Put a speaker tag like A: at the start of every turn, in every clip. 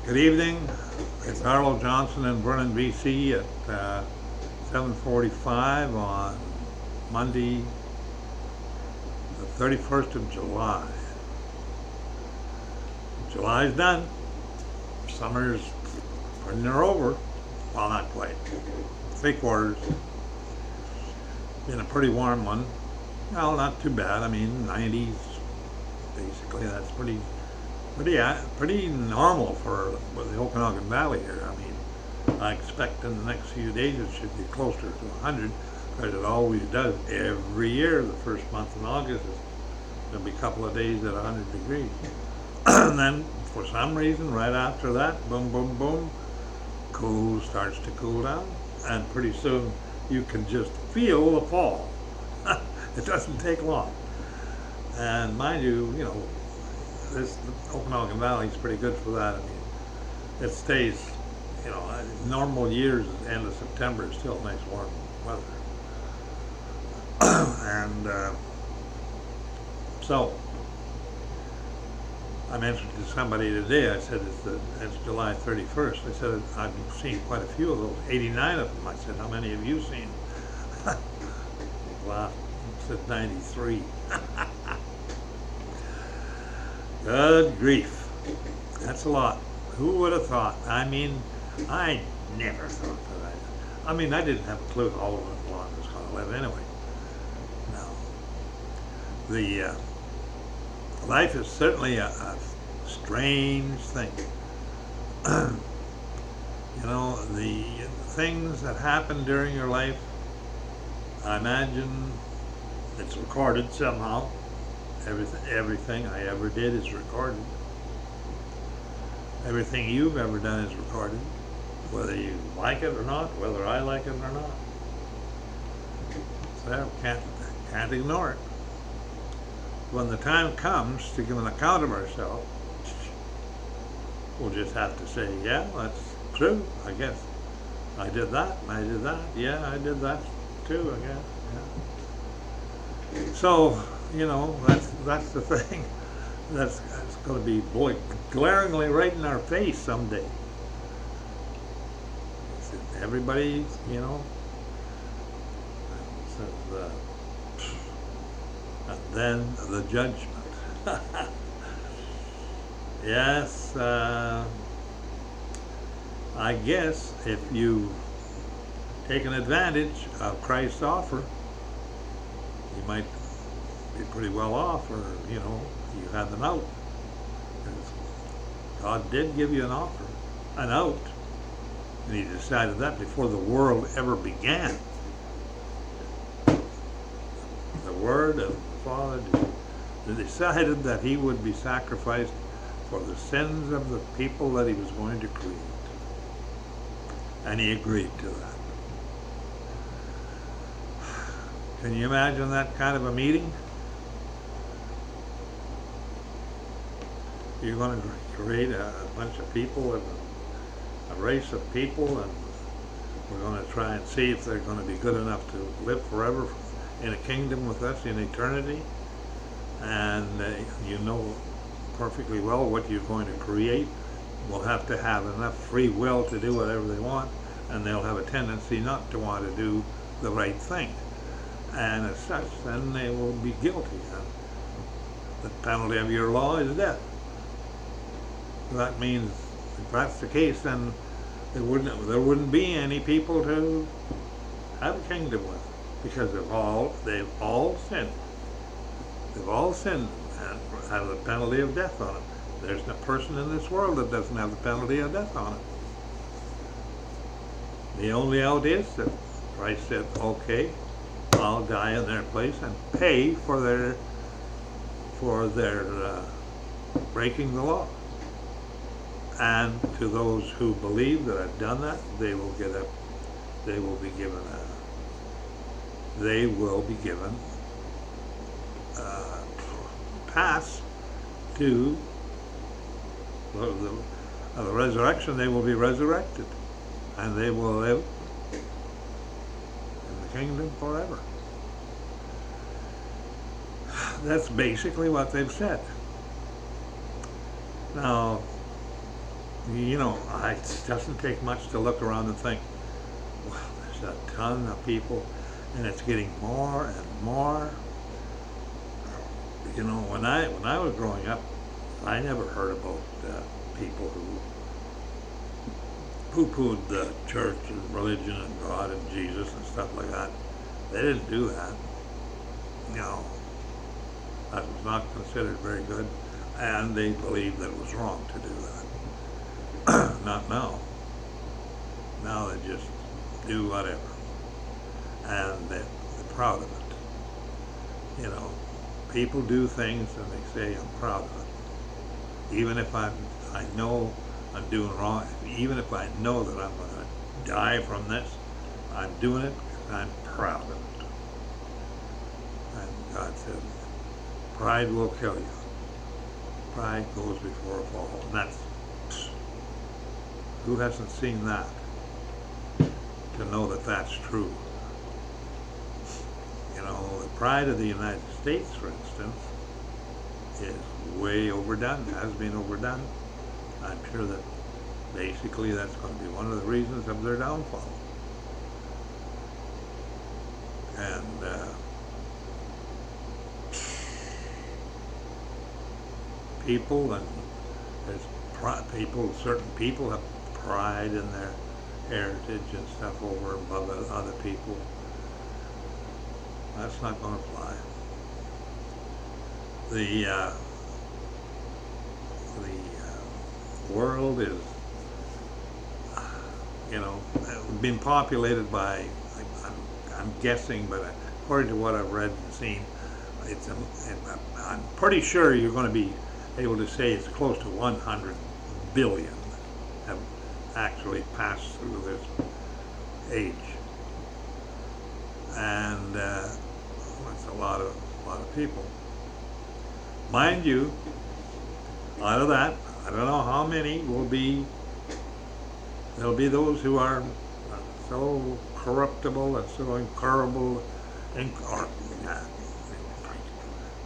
A: Good evening. It's Arlo Johnson in Vernon, BC at 7:45 on Monday, the 31st of July. July's done. Summer's pretty near over. Well, not quite. 3/4. Been a pretty warm one. Well, not too bad. I mean, 90s. Basically, that's pretty normal for the Okanagan Valley here. I mean, I expect in the next few days it should be closer to 100, because it always does every year. The first month in August, there'll be a couple of days at 100 degrees. And then, for some reason, right after that, boom, boom, boom, starts to cool down, and pretty soon you can just feel the fall. It doesn't take long. And mind you, the Okanagan Valley is pretty good for that. I mean, it stays, normal years, end of September is still nice warm weather. And so, I mentioned to somebody today, I said, it's July 31st. I said, I've seen quite a few of those, 89 of them. I said, how many have you seen? He laughed and said 93. Good grief. That's a lot. Who would have thought? I mean, I never thought that. I didn't have a clue how long I was going to live anyway. No. The life is certainly a strange thing. The things that happen during your life, I imagine it's recorded somehow. Everything I ever did is recorded. Everything you've ever done is recorded, whether you like it or not, whether I like it or not. So can't ignore it. When the time comes to give an account of ourselves, we'll just have to say, yeah, that's true, I guess. I did that, and I did that. Yeah, I did that too, I guess. Yeah. So, that's the thing. That's going to be, glaringly right in our face someday. Everybody, says, and then the judgment. Yes, I guess if you've taken advantage of Christ's offer, you might be pretty well off, or you had an out. God did give you an offer, an out, and He decided that before the world ever began. The Word of the Father decided that He would be sacrificed for the sins of the people that He was going to create, and He agreed to that. Can you imagine that kind of a meeting? You're going to create a bunch of people, and a race of people, and we're going to try and see if they're going to be good enough to live forever in a kingdom with us in eternity. And you know perfectly well what you're going to create will have to have enough free will to do whatever they want, and they'll have a tendency not to want to do the right thing. And as such, then they will be guilty. The penalty of your law is death. That means, if that's the case, then there wouldn't be any people to have a kingdom with, because they've all sinned. They've all sinned and have the penalty of death on them. There's no person in this world that doesn't have the penalty of death on it. The only out is that Christ said, okay, I'll die in their place and pay for their breaking the law. And to those who believe that I've done that, they will be given pass to the resurrection. They will be resurrected, and they will live in the kingdom forever. That's basically what they've said. Now, You know, it doesn't take much to look around and think, wow, there's a ton of people, and it's getting more and more. You know, when I was growing up, I never heard about people who poo-pooed the church and religion and God and Jesus and stuff like that. They didn't do that. No, that was not considered very good, and they believed that it was wrong to do that. Not now. Now they just do whatever, and they're proud of it. You know, people do things and they say, I'm proud of it. Even if I know I'm doing wrong, even if I know that I'm going to die from this, I'm doing it because I'm proud of it. And God said, pride will kill you. Pride goes before a fall. And that's, who hasn't seen that to know that that's true? You know, the pride of the United States, for instance, is way overdone, has been overdone. I'm sure that basically that's going to be one of the reasons of their downfall. And people, and certain people have pride in their heritage and stuff over and above other people. That's not going to fly. The world is, you know, been populated by, I'm guessing, but according to what I've read and seen, I'm pretty sure you're going to be able to say it's close to 100 billion have actually passed through this age, and that's a lot of people. Mind you, out of that, I don't know how many will be. There'll be those who are so corruptible and so incurable,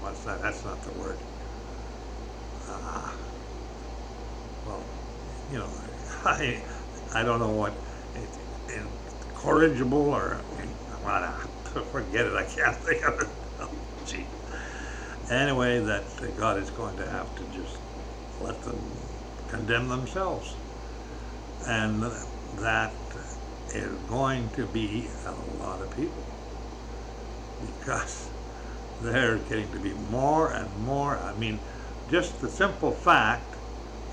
A: what's that? That's not the word. Well, you know, I don't know what, incorrigible or forget it. I can't think of it. Oh, gee. Anyway, that God is going to have to just let them condemn themselves, and that is going to be a lot of people, because there's getting to be more and more. I mean, just the simple fact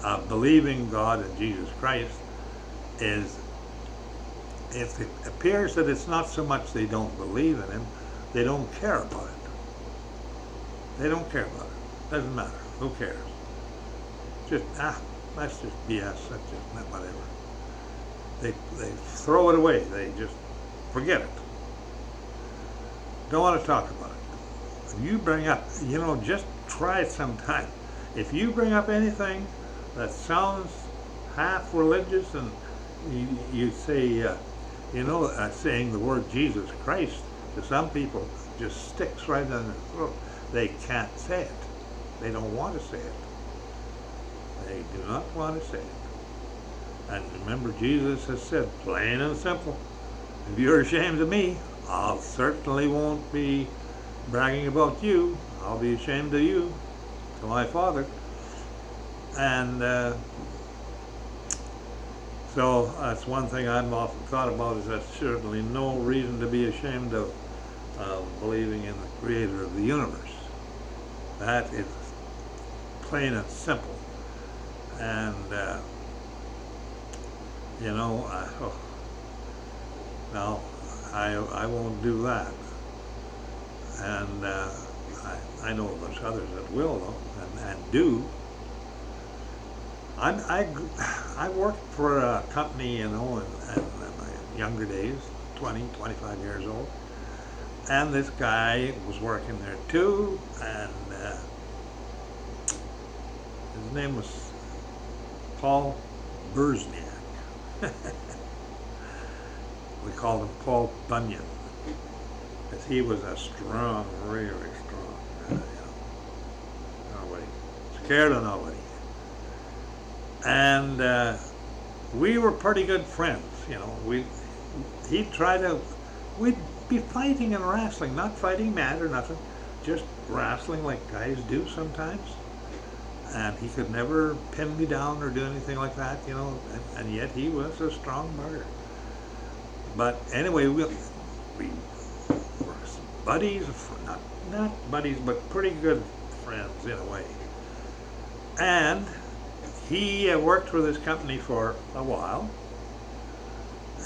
A: of believing God and Jesus Christ is, if it appears that it's not so much they don't believe in Him, they don't care about it. They don't care about it. Doesn't matter. Who cares? Just, that's just BS. That's just whatever. They throw it away. They just forget it. Don't want to talk about it. If you bring up, you know, just try it sometime. If you bring up anything that sounds half religious, and you say, you know, saying the word Jesus Christ to some people just sticks right in their throat. They can't say it. They don't want to say it. They do not want to say it. And remember, Jesus has said, plain and simple, if you're ashamed of me, I certainly won't be bragging about you. I'll be ashamed of you to my Father. And so that's one thing I've often thought about, is that certainly no reason to be ashamed of believing in the Creator of the universe. That is plain and simple. And you know, no, I won't do that. And I know there's others that will, though, and do. I worked for a company, you know, in my younger days, 20, 25 years old, and this guy was working there too, and his name was Paul Burzniak. We called him Paul Bunyan, because he was a strong, really strong, you know, nobody, scared of nobody. And we were pretty good friends. You know, he'd try to, we'd be fighting and wrestling, not fighting mad or nothing, just wrestling like guys do sometimes. And he could never pin me down or do anything like that, you know, and yet he was a strong martyr. But anyway, we were buddies, not buddies, but pretty good friends in a way. And he worked for this company for a while,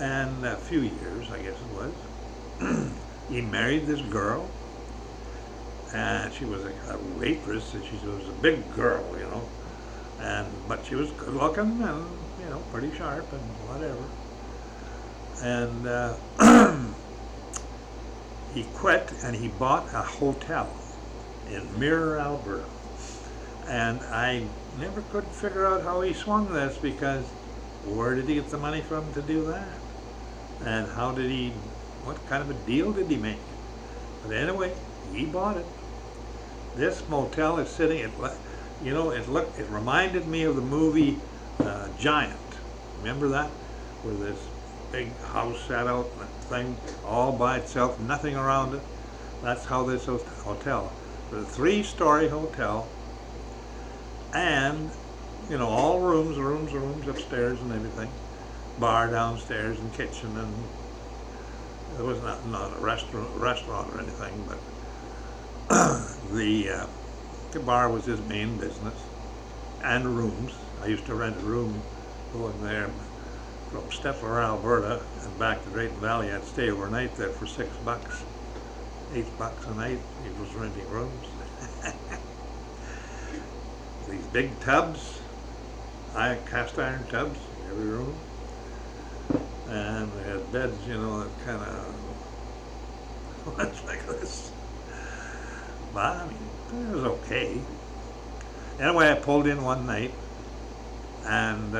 A: and a few years, I guess it was. He married this girl, and she was a waitress, and she was a big girl, you know, but she was good looking and, you know, pretty sharp and whatever. And he quit and he bought a hotel in Mirror, Alberta. And I never could figure out how he swung this, because where did he get the money from to do that? And what kind of a deal did he make? But anyway, he bought it. This motel is sitting, it reminded me of the movie Giant. Remember that? Where this big house sat out, and a thing all by itself, nothing around it. That's how this hotel. It was a 3-story hotel, and, you know, all rooms upstairs and everything. Bar downstairs and kitchen, and it was not a restaurant or anything, but the bar was his main business, and rooms. I used to rent a room going there from Stettler, Alberta, and back to Drayton Valley. I'd stay overnight there for $6, $8 a night. He was renting rooms. These big tubs, cast iron tubs in every room, and they had beds, you know, that kind of went like this. But I mean, it was okay. Anyway, I pulled in one night and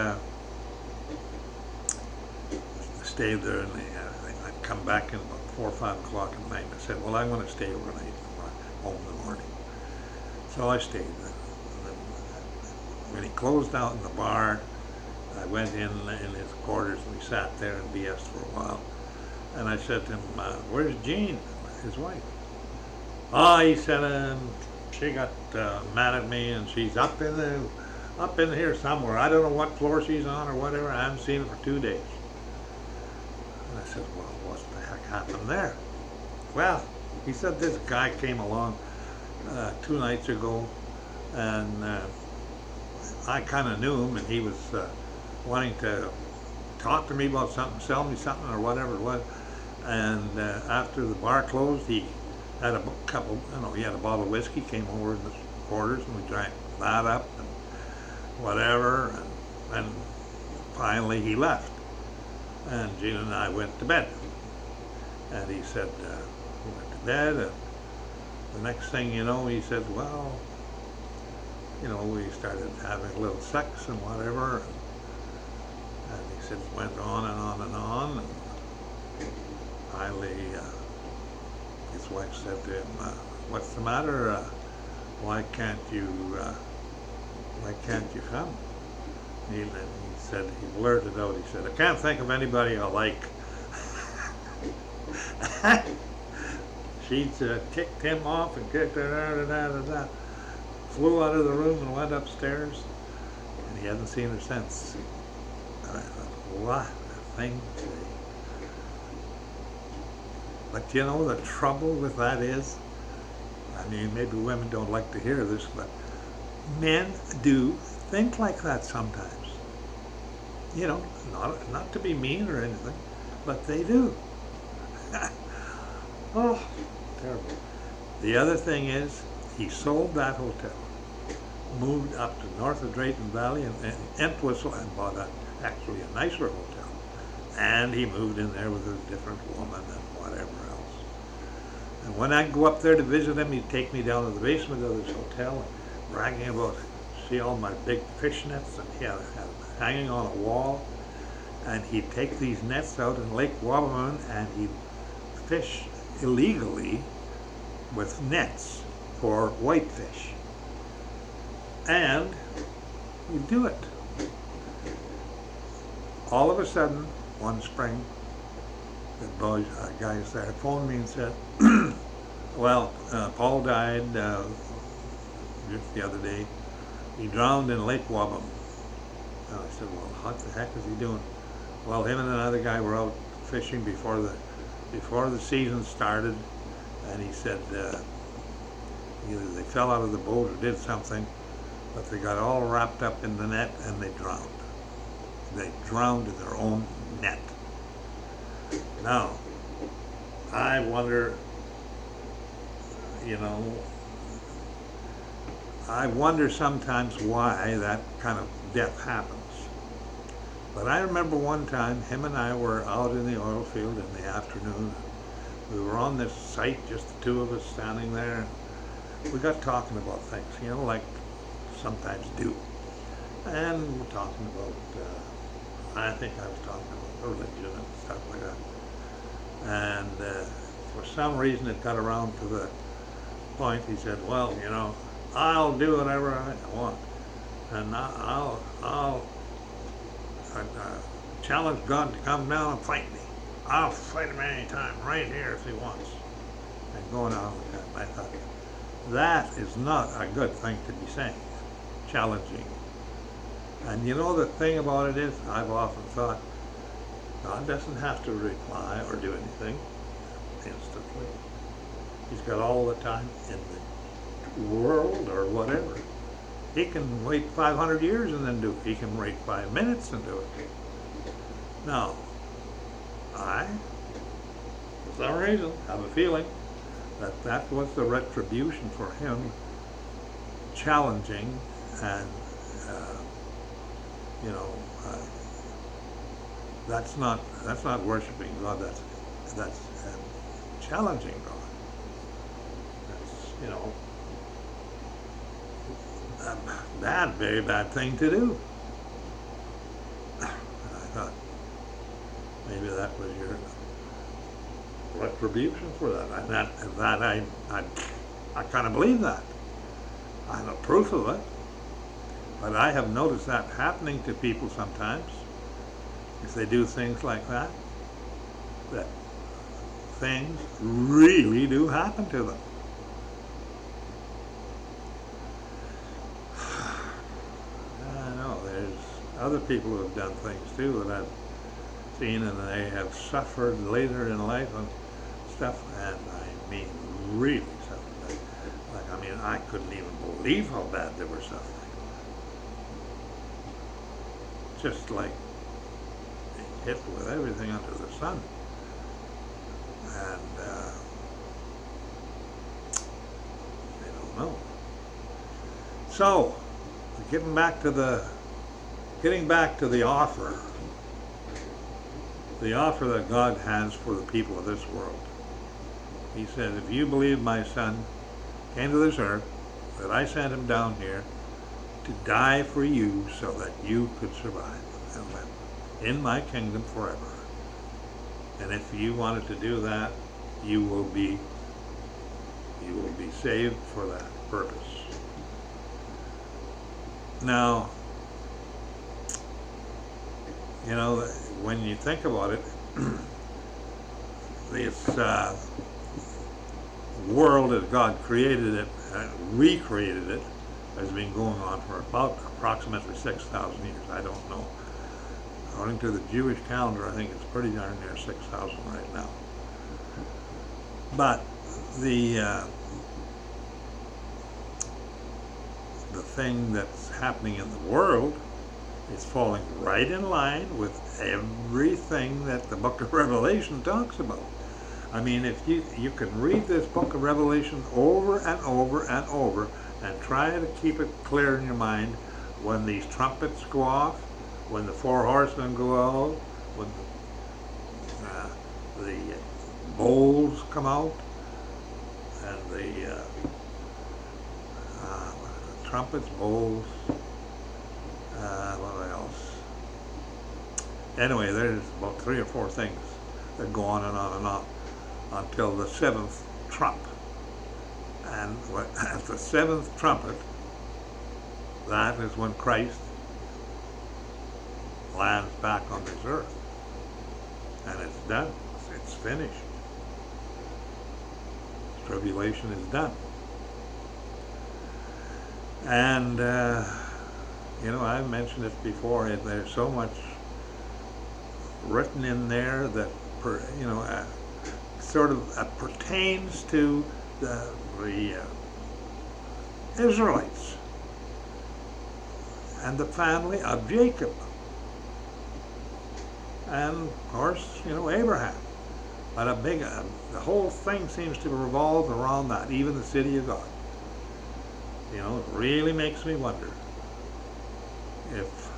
A: stayed there, and I'd come back in about 4 or 5 o'clock at night. And I said, well, I want to stay overnight and home in the morning. So I stayed there. And then when he closed out in the bar, I went in his quarters, and we sat there and BS'd for a while. And I said to him, where's Jean, his wife? Oh, he said, she got mad at me, and she's up in here somewhere. I don't know what floor she's on or whatever. I haven't seen her for 2 days. And I said, well, what the heck happened there? Well, he said this guy came along 2 nights ago, and I kind of knew him, and he was wanting to talk to me about something, sell me something or whatever it was. And after the bar closed, he had a couple, he had a bottle of whiskey, came over in the quarters, and we drank that up and whatever, and finally he left. And Gina and I went to bed. And he said, we went to bed, and the next thing you know, he said, well, you know, we started having a little sex and whatever, and he said it went on and on and on, and finally his wife said to him, what's the matter? Why can't you come? And he said, he blurted out, he said, I can't think of anybody I like. She'd kicked him off and kicked her, flew out of the room and went upstairs, and he hasn't seen her since. And I thought, what a thing to say. But you know, the trouble with that is, I mean, maybe women don't like to hear this, but men do think like that sometimes. You know, not to be mean or anything, but they do. Oh, terrible. The other thing is, he sold that hotel, moved up to north of Drayton Valley and Entwistle, and bought actually a nicer hotel. And he moved in there with a different woman and whatever else. And when I'd go up there to visit him, he'd take me down to the basement of this hotel, bragging about, see all my big fish nets, and he had hanging on a wall. And he'd take these nets out in Lake Wabamun, and he'd fish illegally with nets for whitefish. And he'd do it. all of a sudden, one spring, the guys there phoned me and said, well, Paul died just the other day. He drowned in Lake Wabam. And I said, well, what the heck is he doing? Well, him and another guy were out fishing before the season started, and he said either they fell out of the boat or did something, but they got all wrapped up in the net and they drowned. They drowned in their own net. Now, I wonder, I wonder sometimes why that kind of death happens. But I remember one time, him and I were out in the oil field in the afternoon. We were on this site, just the two of us standing there. We got talking about things, like sometimes do. And we're talking about, I think I was talking about religion and stuff like that. And for some reason it got around to the point, he said, well, I'll do whatever I want. And I'll challenge God to come down and fight me. I'll fight him anytime, right here if he wants. And going on like that. I thought, that is not a good thing to be saying, challenging. And the thing about it is, I've often thought, God doesn't have to reply or do anything instantly. He's got all the time in the world or whatever. He can wait 500 years and then do it. He can wait 5 minutes and do it. Now, I, for some reason, have a feeling that that was the retribution for him challenging and, that's not worshiping God. That's challenging God. That's, a very bad thing to do. And I thought, maybe that was your retribution for that. And I kind of believe that. I have no proof of it. But I have noticed that happening to people sometimes. If they do things like that things really do happen to them. I know there's other people who have done things too that I've seen, and they have suffered later in life and stuff, and I mean really suffered. I couldn't even believe how bad they were suffering. Just like being hit with everything under the sun. And I don't know. So, getting back to the offer that God has for the people of this world. He said, if you believe my son came to this earth, that I sent him down here to die for you so that you could survive and live in my kingdom forever. And if you wanted to do that, you will be saved for that purpose. Now, when you think about it, this world as God created it, recreated it, has been going on for about approximately 6,000 years. I don't know. According to the Jewish calendar, I think it's pretty darn near 6,000 right now. But the thing that's happening in the world is falling right in line with everything that the book of Revelation talks about. I mean, if you can read this book of Revelation over and over and over and try to keep it clear in your mind when these trumpets go off, when the four horsemen go out, when the bowls come out, and the trumpets, bowls, what else? Anyway, there's about 3 or 4 things that go on and on and on until the 7th trump. And at the 7th trumpet, that is when Christ lands back on this earth. And it's done. It's finished. Tribulation is done. And, I've mentioned it before, there's so much written in there that, pertains to the Israelites and the family of Jacob. And, of course, Abraham. But the whole thing seems to revolve around that, even the city of God. It really makes me wonder if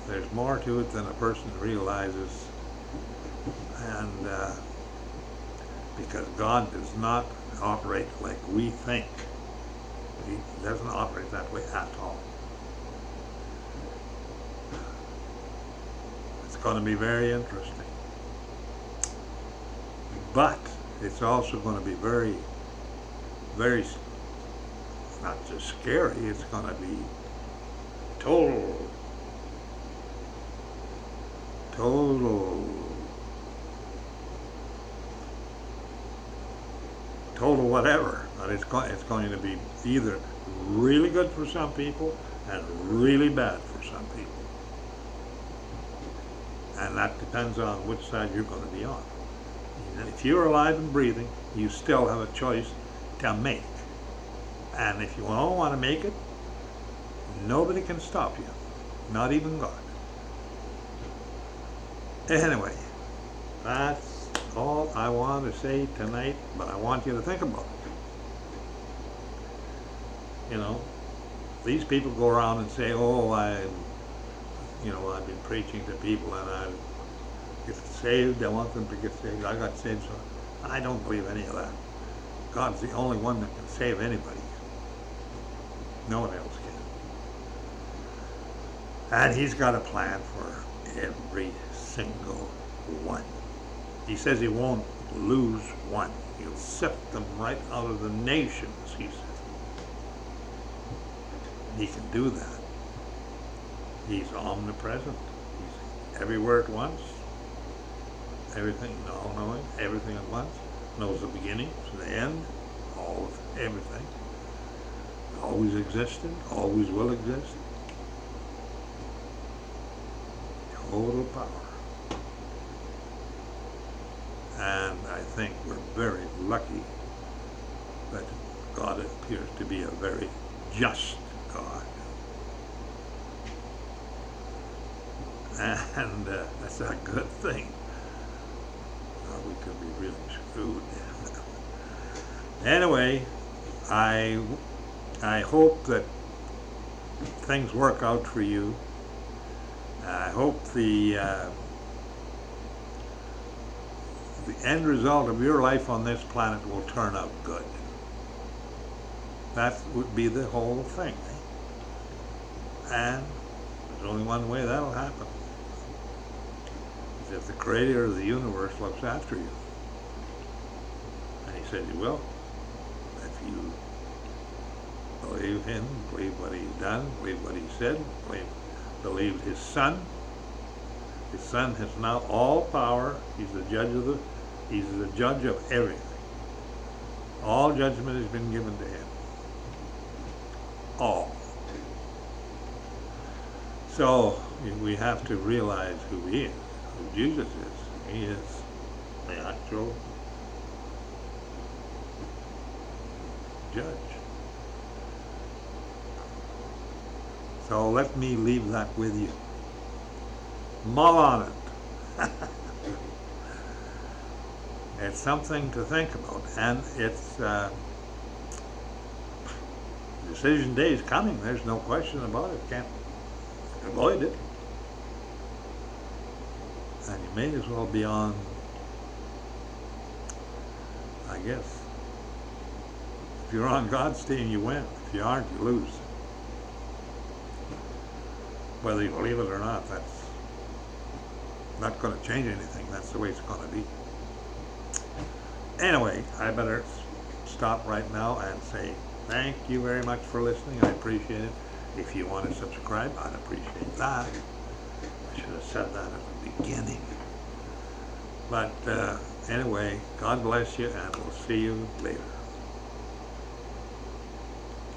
A: there's more to it than a person realizes. And because God does not operate like we think. He doesn't operate that way at all. It's going to be very interesting. But it's also going to be very, very, not just scary, it's going to be total whatever. But it's going to be either really good for some people and really bad for some people. And that depends on which side you're going to be on. If you're alive and breathing, you still have a choice to make. And if you don't want to make it, nobody can stop you, not even God. Anyway, that's all I want to say tonight, but I want you to think about it. These people go around and say, oh, I've been preaching to people and I get saved, I want them to get saved, I got saved, so I don't believe any of that. God's the only one that can save anybody. No one else can. And He's got a plan for every single one. He says He won't lose one. He'll sift them right out of the nations, He said. He can do that. He's omnipresent. He's everywhere at once. Everything, all-knowing, everything at once. Knows the beginning to the end, all of everything. Always existed, always will exist. Total power. And I think we're very lucky that God appears to be a very just God. And that's a good thing. We could be really screwed. Anyway, I hope that things work out for you. I hope the end result of your life on this planet will turn out good. That would be the whole thing. And there's only one way that'll happen. If the creator of the universe looks after you. And He said He will. If you believe Him, believe what He's done, believe what He said, believe His Son. His Son has now all power. He's the judge of everything. All judgment has been given to Him. All. So we have to realize who He is. Who Jesus is. He is the actual judge. So let me leave that with you. Mull on it. It's something to think about, and it's decision day is coming. There's no question about it. Can't avoid it. And you may as well be on, I guess, if you're on God's team, you win. If you aren't, you lose. Whether you believe it or not, that's not going to change anything. That's the way it's going to be. Anyway, I better stop right now and say thank you very much for listening. I appreciate it. If you want to subscribe, I'd appreciate that. I should have said that at the beginning. But anyway, God bless you, and we'll see you later.